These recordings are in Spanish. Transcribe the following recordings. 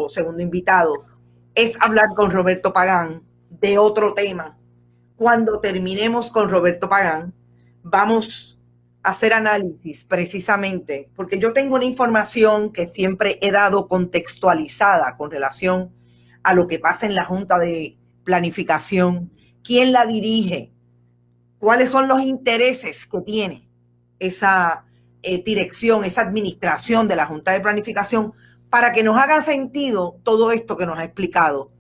segundo invitado, es hablar con Roberto Pagán de otro tema. Cuando terminemos con Roberto Pagán, vamos a hacer análisis precisamente, porque yo tengo una información que siempre he dado contextualizada con relación a lo que pasa en la Junta de Planificación, quién la dirige, cuáles son los intereses que tiene esa dirección, esa administración de la Junta de Planificación, para que nos haga sentido todo esto que nos ha explicado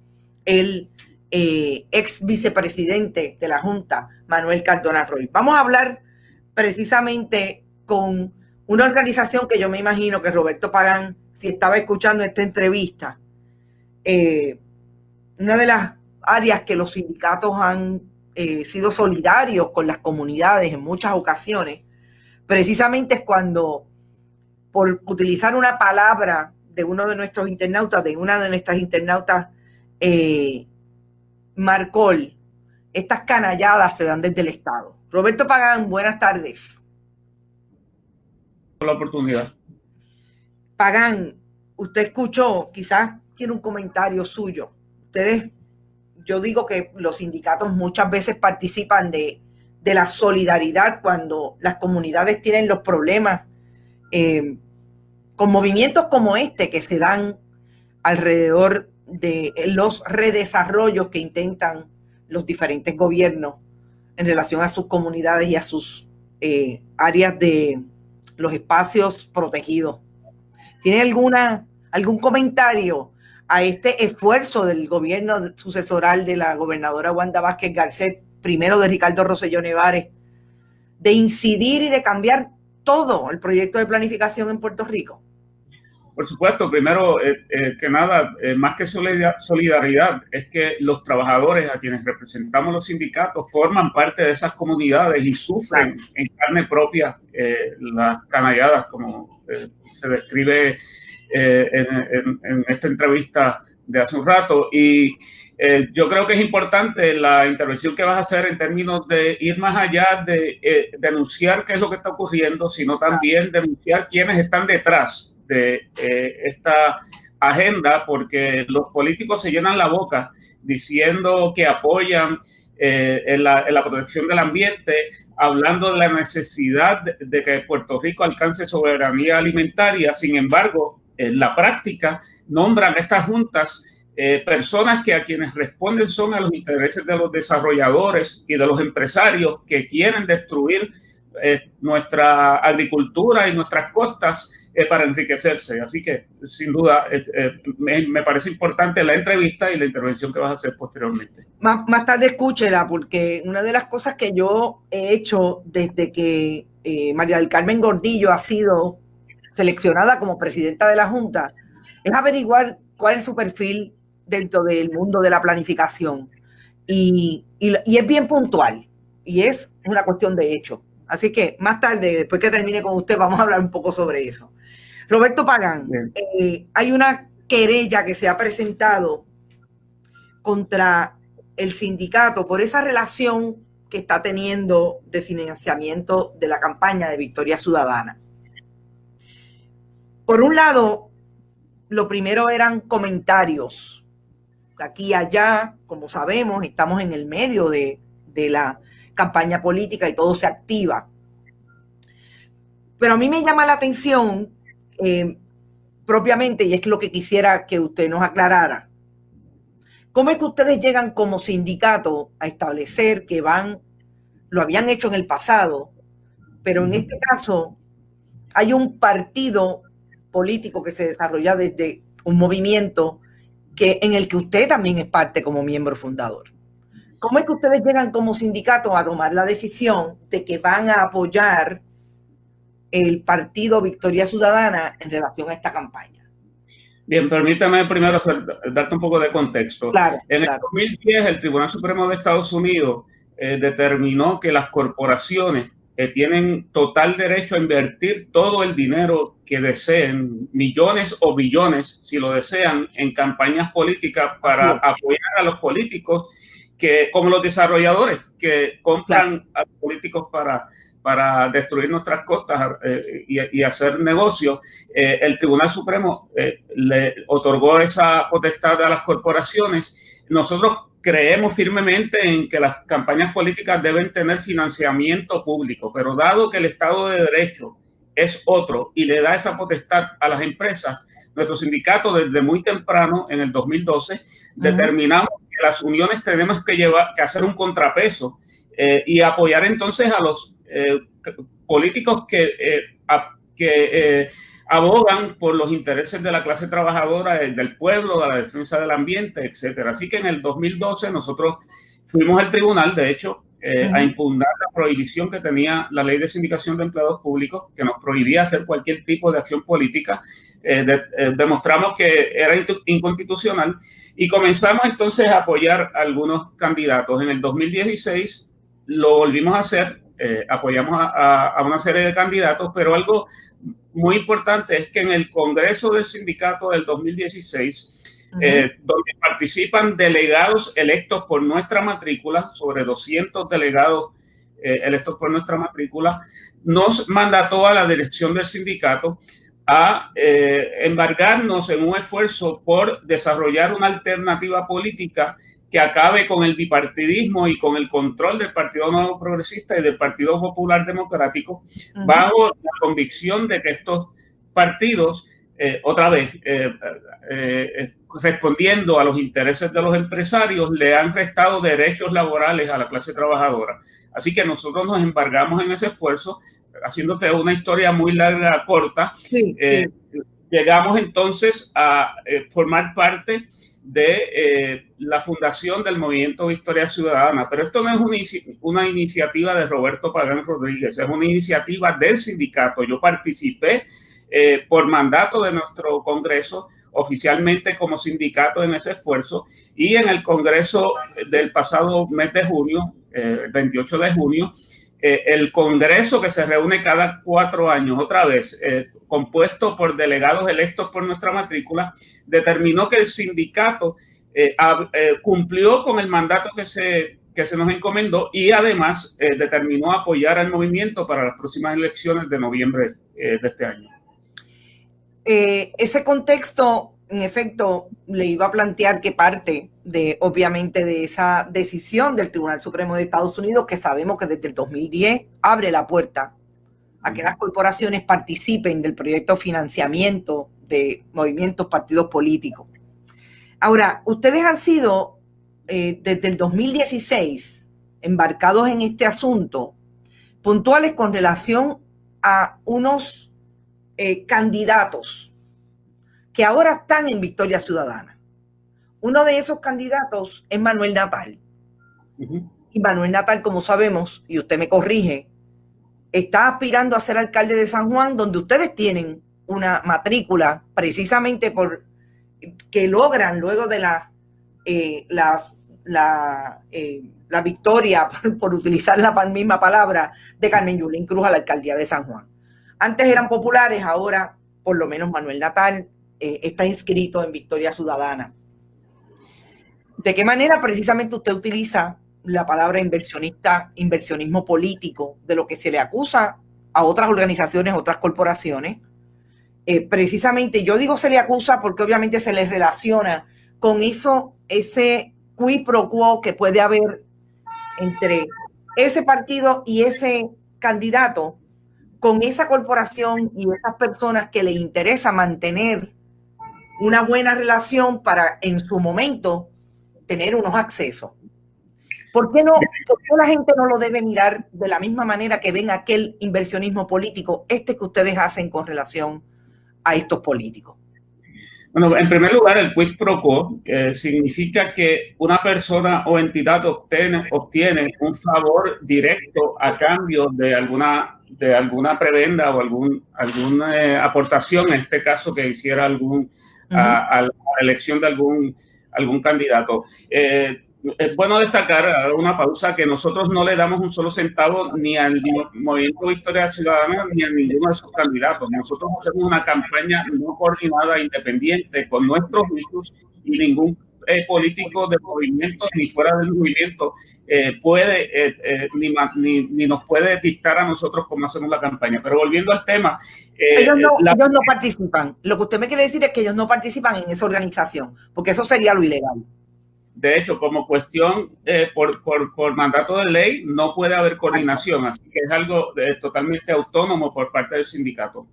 el ex vicepresidente de la Junta, Manuel Cardona Roy. Vamos a hablar precisamente con una organización que yo me imagino que Roberto Pagán, si estaba escuchando esta entrevista, una de las áreas que los sindicatos han sido solidarios con las comunidades en muchas ocasiones, precisamente es cuando, por utilizar una palabra de uno de nuestros internautas, de una de nuestras internautas, Marcol, estas canalladas se dan desde el Estado. Roberto Pagán, buenas tardes. Por la oportunidad. Pagán, usted escuchó, quizás tiene un comentario suyo. Ustedes, yo digo que los sindicatos muchas veces participan de la solidaridad cuando las comunidades tienen los problemas con movimientos como este que se dan alrededor de los redesarrollos que intentan los diferentes gobiernos en relación a sus comunidades y a sus áreas de los espacios protegidos. ¿Tiene algún comentario a este esfuerzo del gobierno sucesoral de la gobernadora Wanda Vázquez Garcet, primero de Ricardo Rosselló Nevares, de incidir y de cambiar todo el proyecto de planificación en Puerto Rico? Por supuesto, primero que nada, más que solidaridad, es que los trabajadores a quienes representamos los sindicatos forman parte de esas comunidades y sufren en carne propia las canalladas, como se describe en esta entrevista de hace un rato. Y yo creo que es importante la intervención que vas a hacer en términos de ir más allá de denunciar qué es lo que está ocurriendo, sino también denunciar quiénes están detrás de esta agenda, porque los políticos se llenan la boca diciendo que apoyan en la protección del ambiente, hablando de la necesidad de que Puerto Rico alcance soberanía alimentaria. Sin embargo, en la práctica nombran a estas juntas personas que a quienes responden son a los intereses de los desarrolladores y de los empresarios que quieren destruir nuestra agricultura y nuestras costas para enriquecerse. Así que, sin duda, me parece importante la entrevista y la intervención que vas a hacer posteriormente. Más tarde escúchela, porque una de las cosas que yo he hecho desde que María del Carmen Gordillo ha sido seleccionada como presidenta de la Junta es averiguar cuál es su perfil dentro del mundo de la planificación. Y es bien puntual, y es una cuestión de hecho. Así que más tarde, después que termine con usted, vamos a hablar un poco sobre eso. Roberto Pagán, hay una querella que se ha presentado contra el sindicato por esa relación que está teniendo de financiamiento de la campaña de Victoria Ciudadana. Por un lado, lo primero eran comentarios. Aquí y allá, como sabemos, estamos en el medio de la campaña política y todo se activa. Pero a mí me llama la atención propiamente, y es lo que quisiera que usted nos aclarara, ¿cómo es que ustedes llegan como sindicato a establecer que lo habían hecho en el pasado, pero en este caso hay un partido político que se desarrolla desde un movimiento en el que usted también es parte como miembro fundador? ¿Cómo es que ustedes llegan como sindicato a tomar la decisión de que van a apoyar el partido Victoria Ciudadana en relación a esta campaña? Bien, permítame primero darte un poco de contexto. Claro, en el 2010, el Tribunal Supremo de Estados Unidos determinó que las corporaciones tienen total derecho a invertir todo el dinero que deseen, millones o billones, si lo desean, en campañas políticas para apoyar a los políticos, como los desarrolladores que compran a los políticos para para destruir nuestras costas y hacer negocios, el Tribunal Supremo le otorgó esa potestad a las corporaciones. Nosotros creemos firmemente en que las campañas políticas deben tener financiamiento público, pero dado que el Estado de Derecho es otro y le da esa potestad a las empresas, nuestro sindicato desde muy temprano, en el 2012, determinamos que las uniones tenemos que hacer un contrapeso y apoyar entonces a los políticos que abogan por los intereses de la clase trabajadora, del pueblo, de la defensa del ambiente, etcétera. Así que en el 2012 nosotros fuimos al tribunal, de hecho, a impugnar la prohibición que tenía la Ley de Sindicación de Empleados Públicos, que nos prohibía hacer cualquier tipo de acción política. Demostramos que era inconstitucional y comenzamos entonces a apoyar a algunos candidatos. En el 2016 lo volvimos a hacer, apoyamos a una serie de candidatos, pero algo muy importante es que en el Congreso del Sindicato del 2016, donde participan delegados electos por nuestra matrícula, sobre 200 delegados electos por nuestra matrícula, nos mandató a la dirección del sindicato a embargarnos en un esfuerzo por desarrollar una alternativa política que acabe con el bipartidismo y con el control del Partido Nuevo Progresista y del Partido Popular Democrático, bajo la convicción de que estos partidos, otra vez, respondiendo a los intereses de los empresarios, le han restado derechos laborales a la clase trabajadora. Así que nosotros nos embargamos en ese esfuerzo, haciéndote una historia muy larga, corta. Llegamos entonces a formar parte de la fundación del Movimiento Victoria Ciudadana, pero esto no es una iniciativa de Roberto Pagán Rodríguez, es una iniciativa del sindicato. Yo participé por mandato de nuestro Congreso, oficialmente como sindicato en ese esfuerzo, y en el Congreso del pasado mes de junio, el 28 de junio, el Congreso, que se reúne cada 4 años, otra vez, compuesto por delegados electos por nuestra matrícula, determinó que el sindicato cumplió con el mandato que se nos encomendó y además determinó apoyar al movimiento para las próximas elecciones de noviembre de este año. Ese contexto, en efecto, le iba a plantear que parte obviamente, de esa decisión del Tribunal Supremo de Estados Unidos, que sabemos que desde el 2010 abre la puerta a que las corporaciones participen del proyecto de financiamiento de movimientos, partidos políticos. Ahora, ustedes han sido, desde el 2016, embarcados en este asunto, puntuales con relación a unos candidatos que ahora están en Victoria Ciudadana. Uno de esos candidatos es Manuel Natal. Y Manuel Natal, como sabemos, y usted me corrige, está aspirando a ser alcalde de San Juan, donde ustedes tienen una matrícula precisamente por que logran luego de la victoria, por utilizar la misma palabra, de Carmen Yulín Cruz a la alcaldía de San Juan. Antes eran populares, ahora por lo menos Manuel Natal está inscrito en Victoria Ciudadana. ¿De qué manera precisamente usted utiliza la palabra inversionismo político, de lo que se le acusa a otras organizaciones, otras corporaciones? Precisamente yo digo se le acusa porque obviamente se le relaciona con ese quid pro quo que puede haber entre ese partido y ese candidato, con esa corporación y esas personas que le interesa mantener una buena relación para en su momento tener unos accesos. ¿Por qué la gente no lo debe mirar de la misma manera que ven aquel inversionismo político, que ustedes hacen con relación a estos políticos? Bueno, en primer lugar, el quid pro quo significa que una persona o entidad obtiene un favor directo a cambio de alguna prebenda o alguna aportación, en este caso que hiciera a la elección de algún candidato. Es bueno destacar, una pausa, que nosotros no le damos un solo centavo ni al Movimiento Victoria Ciudadana ni a ninguno de sus candidatos. Nosotros hacemos una campaña no coordinada, independiente, con nuestros juicios, y ningún político del movimiento ni fuera del movimiento puede ni nos puede dictar a nosotros cómo hacemos la campaña. Pero volviendo al tema, ellos no participan. Lo que usted me quiere decir es que ellos no participan en esa organización, porque eso sería lo ilegal. De hecho, como cuestión por mandato de ley, no puede haber coordinación, así que es algo totalmente autónomo por parte del sindicato.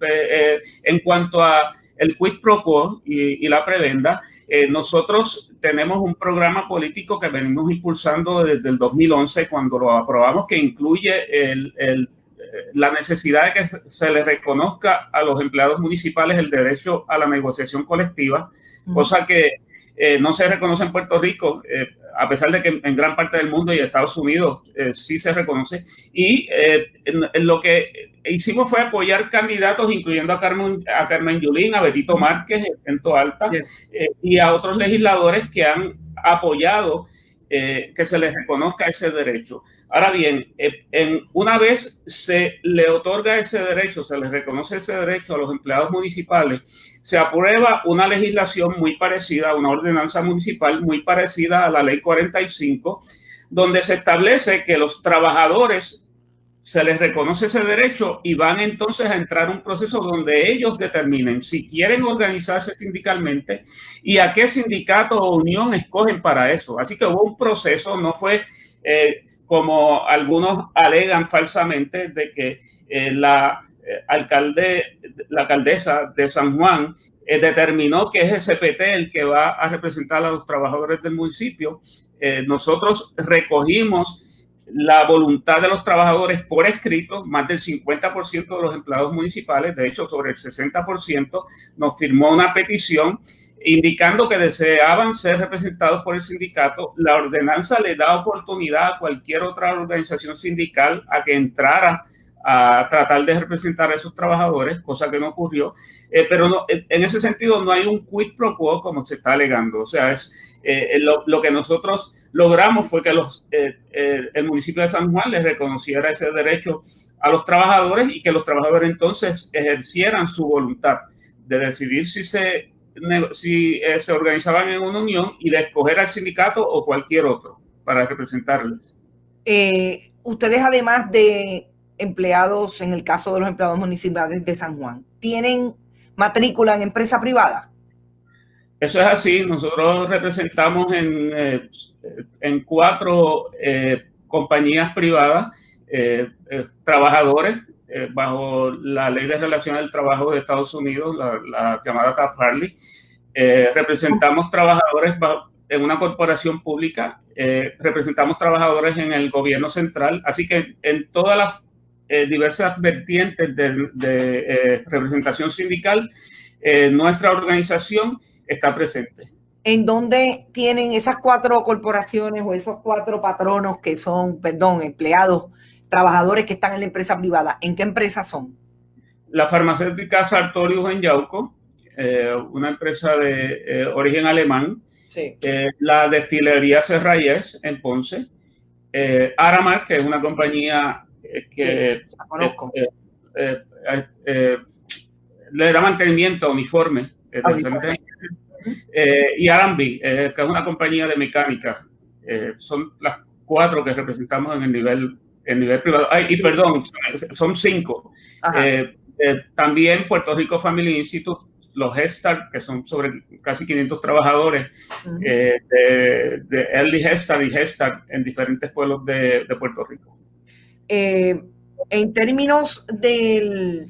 En cuanto a el quid pro quo y la prebenda, nosotros tenemos un programa político que venimos impulsando desde el 2011, cuando lo aprobamos, que incluye la necesidad de que se le reconozca a los empleados municipales el derecho a la negociación colectiva, cosa que no se reconoce en Puerto Rico, a pesar de que en gran parte del mundo y Estados Unidos sí se reconoce. Y lo que hicimos fue apoyar candidatos, incluyendo a Carmen Yulín, a Betito Márquez en Toalta, y a otros legisladores que han apoyado que se les reconozca ese derecho. Ahora bien, una vez se le otorga ese derecho, se les reconoce ese derecho a los empleados municipales, se aprueba una legislación muy parecida, una ordenanza municipal muy parecida a la Ley 45, donde se establece que los trabajadores se les reconoce ese derecho y van entonces a entrar un proceso donde ellos determinen si quieren organizarse sindicalmente y a qué sindicato o unión escogen para eso. Así que hubo un proceso, no fue como algunos alegan falsamente, de que la alcaldesa de San Juan determinó que es SPT el que va a representar a los trabajadores del municipio. Nosotros recogimos la voluntad de los trabajadores por escrito, más del 50% de los empleados municipales, de hecho sobre el 60%, nos firmó una petición indicando que deseaban ser representados por el sindicato. La ordenanza le da oportunidad a cualquier otra organización sindical a que entrara a tratar de representar a esos trabajadores, cosa que no ocurrió, pero no, en ese sentido no hay un quid pro quo como se está alegando. O sea, lo que nosotros logramos fue que el municipio de San Juan les reconociera ese derecho a los trabajadores y que los trabajadores entonces ejercieran su voluntad de decidir si se organizaban en una unión y de escoger al sindicato o cualquier otro para representarles. Ustedes, además de empleados, en el caso de los empleados municipales de San Juan, ¿tienen matrícula en empresa privada? Eso es así. Nosotros representamos en 4 compañías privadas, trabajadores, bajo la Ley de Relaciones del Trabajo de Estados Unidos, la llamada Taft-Hartley. Representamos trabajadores en una corporación pública, representamos trabajadores en el gobierno central, así que en todas las diversas vertientes de representación sindical, nuestra organización está presente. ¿En dónde tienen esas 4 corporaciones o esos 4 patronos que son, empleados, trabajadores que están en la empresa privada? ¿En qué empresas son? La farmacéutica Sartorius en Yauco, una empresa de origen alemán. Sí. La destilería Serrayes en Ponce. Aramark, que es una compañía que le da mantenimiento a uniformes. Y Arambi, que es una compañía de mecánica. Son las 4 que representamos en el nivel privado. Perdón, son 5. También Puerto Rico Family Institute, los Head Start, que son sobre casi 500 trabajadores de Early Head Start y Head Start en diferentes pueblos de Puerto Rico. En términos de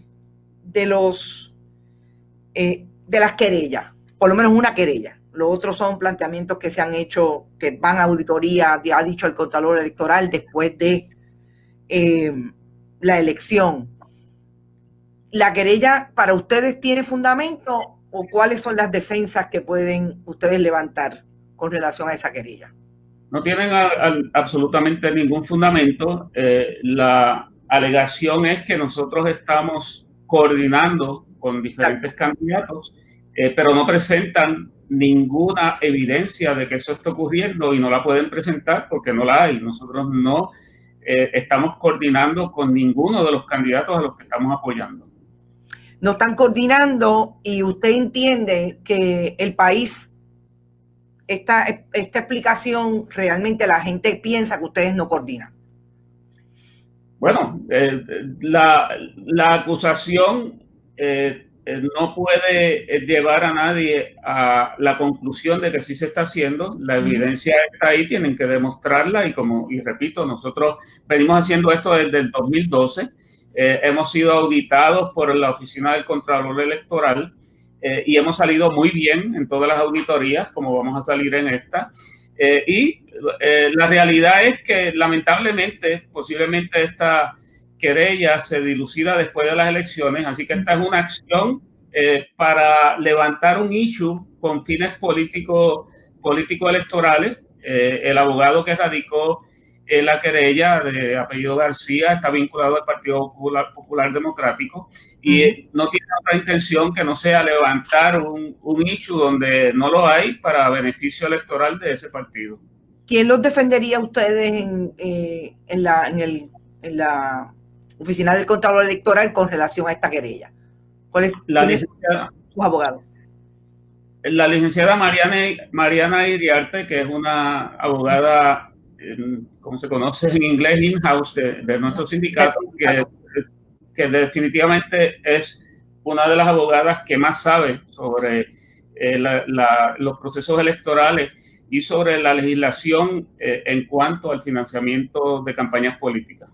las querellas, por lo menos una querella. Los otros son planteamientos que se han hecho, que van a auditoría, ha dicho el Contralor Electoral después de la elección. ¿La querella para ustedes tiene fundamento o cuáles son las defensas que pueden ustedes levantar con relación a esa querella? No tienen absolutamente ningún fundamento. La alegación es que nosotros estamos coordinando con diferentes candidatos, pero no presentan ninguna evidencia de que eso está ocurriendo y no la pueden presentar porque no la hay. Nosotros no estamos coordinando con ninguno de los candidatos a los que estamos apoyando. No están coordinando y usted entiende que el país esta explicación realmente la gente piensa que ustedes no coordinan? Bueno, la acusación no puede llevar a nadie a la conclusión de que sí se está haciendo. La evidencia está ahí, tienen que demostrarla y repito, nosotros venimos haciendo esto desde el 2012. Hemos sido auditados por la Oficina del Contralor Electoral y hemos salido muy bien en todas las auditorías, como vamos a salir en esta. La realidad es que lamentablemente, posiblemente esta querella se dilucida después de las elecciones, así que esta es una acción para levantar un issue con fines político-electorales. El abogado que radicó la querella, de apellido García, está vinculado al Partido Popular Democrático y no tiene otra intención que no sea levantar un issue donde no lo hay para beneficio electoral de ese partido. ¿Quién los defendería a ustedes en la Oficina del Contralor Electoral con relación a esta querella? ¿Cuáles son sus abogados? La licenciada Mariana Iriarte, que es una abogada, como se conoce en inglés, in-house de nuestro sindicato, que definitivamente es una de las abogadas que más sabe sobre los procesos electorales y sobre la legislación en cuanto al financiamiento de campañas políticas.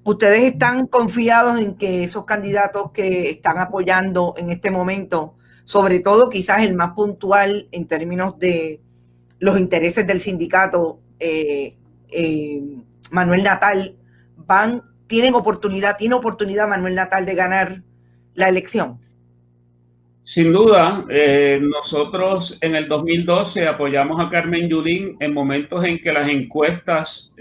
¿Ustedes están confiados en que esos candidatos que están apoyando en este momento, sobre todo quizás el más puntual en términos de los intereses del sindicato, Manuel Natal, tiene oportunidad Manuel Natal de ganar la elección? Sin duda, nosotros en el 2012 apoyamos a Carmen Yulín en momentos en que las encuestas,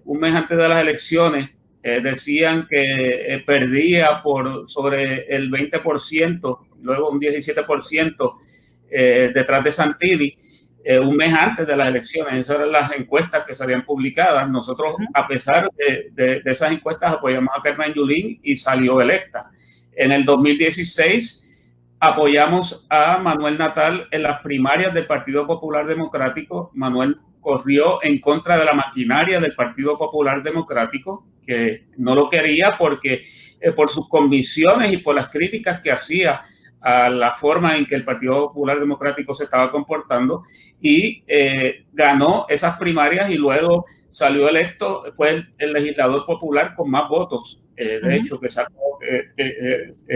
un mes antes de las elecciones, decían que perdía sobre el 20%, luego un 17% detrás de Santilli, un mes antes de las elecciones. Esas eran las encuestas que salían publicadas. Nosotros, a pesar de esas encuestas, apoyamos a Carmen Yulín y salió electa. En el 2016 apoyamos a Manuel Natal en las primarias del Partido Popular Democrático. Manuel corrió en contra de la maquinaria del Partido Popular Democrático, que no lo quería porque por sus convicciones y por las críticas que hacía a la forma en que el Partido Popular Democrático se estaba comportando, y ganó esas primarias y luego salió electo, fue el legislador popular con más votos, de hecho, que sacó,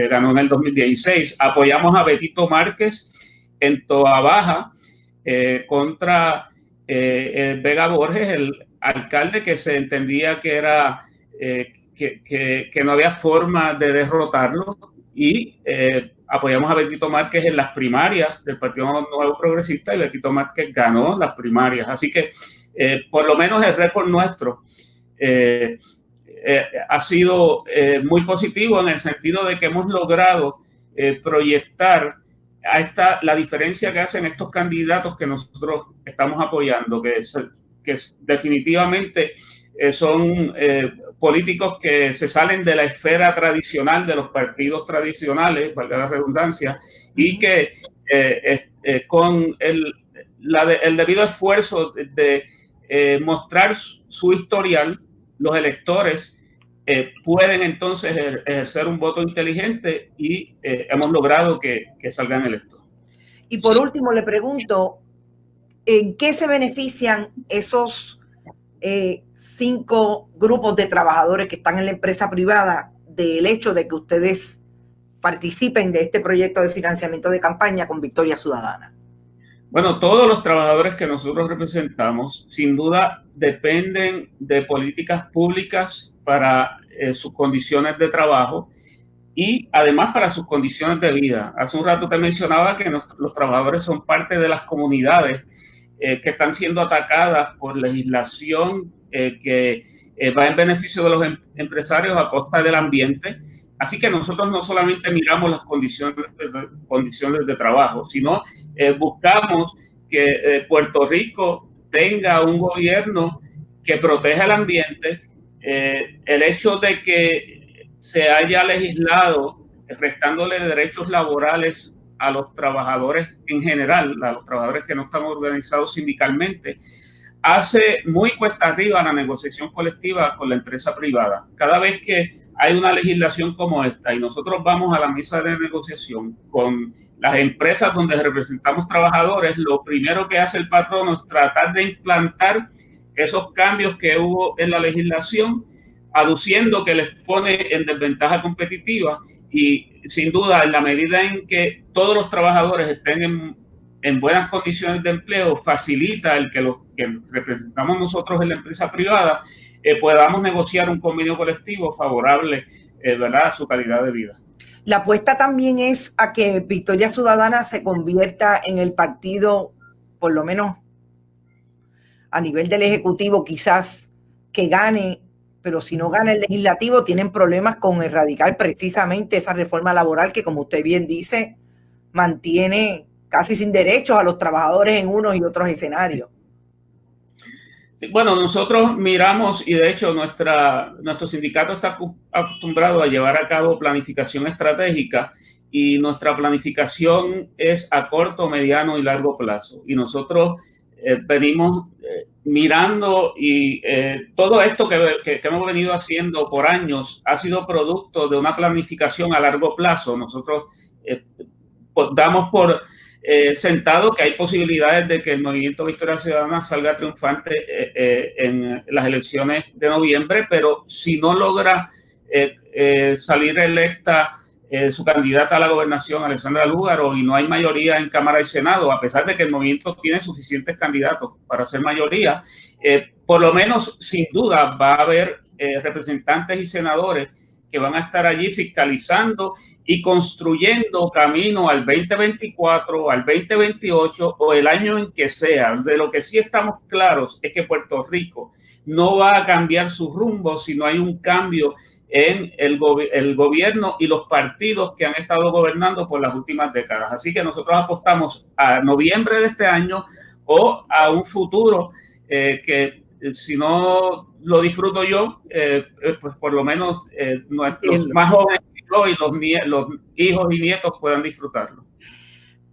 ganó en el 2016. Apoyamos a Betito Márquez en Toa Baja contra Vega Borges, el alcalde que se entendía que era que no había forma de derrotarlo, y apoyamos a Betito Márquez en las primarias del Partido Nuevo Progresista y Betito Márquez ganó las primarias. Así que por lo menos el récord nuestro ha sido muy positivo en el sentido de que hemos logrado proyectar la diferencia que hacen estos candidatos que nosotros estamos apoyando, que definitivamente son políticos que se salen de la esfera tradicional de los partidos tradicionales, valga la redundancia, y que con el debido esfuerzo de mostrar su historial, los electores pueden entonces ejercer un voto inteligente y hemos logrado que salgan electos. Y por último le pregunto, ¿en qué se benefician esos 5 grupos de trabajadores que están en la empresa privada del hecho de que ustedes participen de este proyecto de financiamiento de campaña con Victoria Ciudadana? Bueno, todos los trabajadores que nosotros representamos, sin duda, dependen de políticas públicas para sus condiciones de trabajo y además para sus condiciones de vida. Hace un rato te mencionaba que los trabajadores son parte de las comunidades que están siendo atacadas por legislación que va en beneficio de los empresarios a costa del ambiente. Así que nosotros no solamente miramos las condiciones de trabajo, sino buscamos que Puerto Rico tenga un gobierno que proteja el ambiente. El hecho de que se haya legislado restándole derechos laborales a los trabajadores en general, a los trabajadores que no están organizados sindicalmente, hace muy cuesta arriba la negociación colectiva con la empresa privada. Cada vez que hay una legislación como esta y nosotros vamos a la mesa de negociación con las empresas donde representamos trabajadores, lo primero que hace el patrono es tratar de implantar esos cambios que hubo en la legislación, aduciendo que les pone en desventaja competitiva, y sin duda en la medida en que todos los trabajadores estén en buenas condiciones de empleo, facilita el que los que representamos nosotros en la empresa privada podamos negociar un convenio colectivo favorable, ¿verdad?, a su calidad de vida. La apuesta también es a que Victoria Ciudadana se convierta en el partido, por lo menos a nivel del Ejecutivo, quizás que gane, pero si no gana el Legislativo, tienen problemas con erradicar precisamente esa reforma laboral que, como usted bien dice, mantiene casi sin derechos a los trabajadores en unos y otros escenarios. Bueno, nosotros miramos, y de hecho nuestro sindicato está acostumbrado a llevar a cabo planificación estratégica, y nuestra planificación es a corto, mediano y largo plazo. Y nosotros venimos mirando, y todo esto que hemos venido haciendo por años ha sido producto de una planificación a largo plazo. Nosotros damos por sentado que hay posibilidades de que el movimiento Victoria Ciudadana salga triunfante en las elecciones de noviembre, pero si no logra salir electa su candidata a la gobernación, Alexandra Lúgaro, y no hay mayoría en Cámara y Senado, a pesar de que el movimiento tiene suficientes candidatos para ser mayoría, por lo menos sin duda va a haber representantes y senadores que van a estar allí fiscalizando y construyendo camino al 2024, al 2028 o el año en que sea. De lo que sí estamos claros es que Puerto Rico no va a cambiar su rumbo si no hay un cambio en el gobierno y los partidos que han estado gobernando por las últimas décadas. Así que nosotros apostamos a noviembre de este año o a un futuro que si no lo disfruto yo, pues por lo menos nuestros más jóvenes y los hijos y nietos puedan disfrutarlo.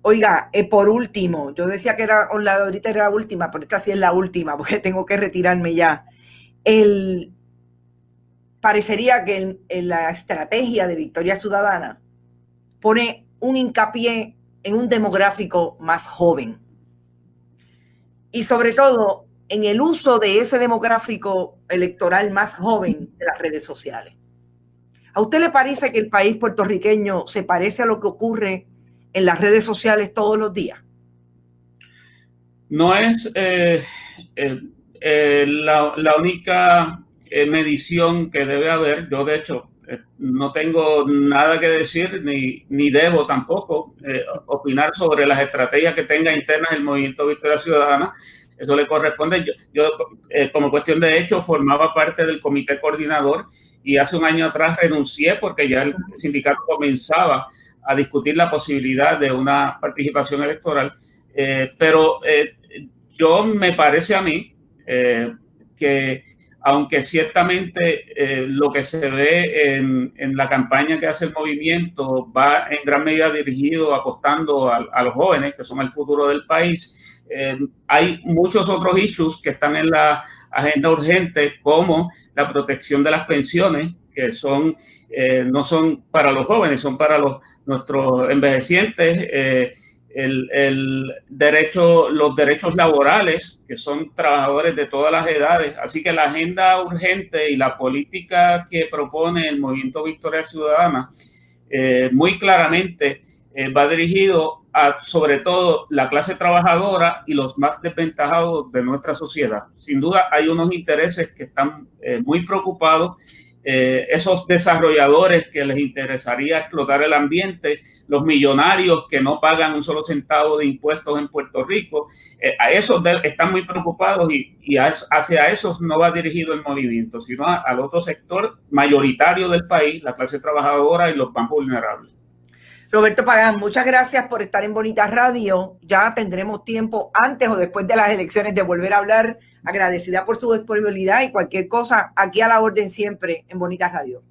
Oiga, por último, yo decía que ahorita era la última, pero esta sí es la última porque tengo que retirarme ya. Parecería que la estrategia de Victoria Ciudadana pone un hincapié en un demográfico más joven y sobre todo en el uso de ese demográfico electoral más joven de las redes sociales. ¿A usted le parece que el país puertorriqueño se parece a lo que ocurre en las redes sociales todos los días? No es la única medición que debe haber. Yo, de hecho, no tengo nada que decir, ni debo tampoco opinar sobre las estrategias que tenga internas el movimiento Victoria Ciudadana. Eso le corresponde. Yo como cuestión de hecho, formaba parte del comité coordinador y hace un año atrás renuncié porque ya el sindicato comenzaba a discutir la posibilidad de una participación electoral. Pero yo me parece a mí que aunque ciertamente lo que se ve en la campaña que hace el movimiento va en gran medida dirigido apostando a los jóvenes, que son el futuro del país, hay muchos otros issues que están en la agenda urgente, como la protección de las pensiones, que son no son para los jóvenes, son para nuestros envejecientes, los derechos laborales, que son trabajadores de todas las edades. Así que la agenda urgente y la política que propone el movimiento Victoria Ciudadana muy claramente va dirigido a, sobre todo, la clase trabajadora y los más desventajados de nuestra sociedad. Sin duda hay unos intereses que están muy preocupados. Esos desarrolladores que les interesaría explotar el ambiente, los millonarios que no pagan un solo centavo de impuestos en Puerto Rico, a esos están muy preocupados y hacia esos no va dirigido el movimiento, sino al otro sector mayoritario del país, la clase trabajadora y los más vulnerables. Roberto Pagán, muchas gracias por estar en Bonita Radio. Ya tendremos tiempo antes o después de las elecciones de volver a hablar. Agradecida por su disponibilidad y cualquier cosa, aquí a la orden siempre en Bonita Radio.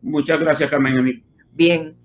Muchas gracias, Carmen. Bien.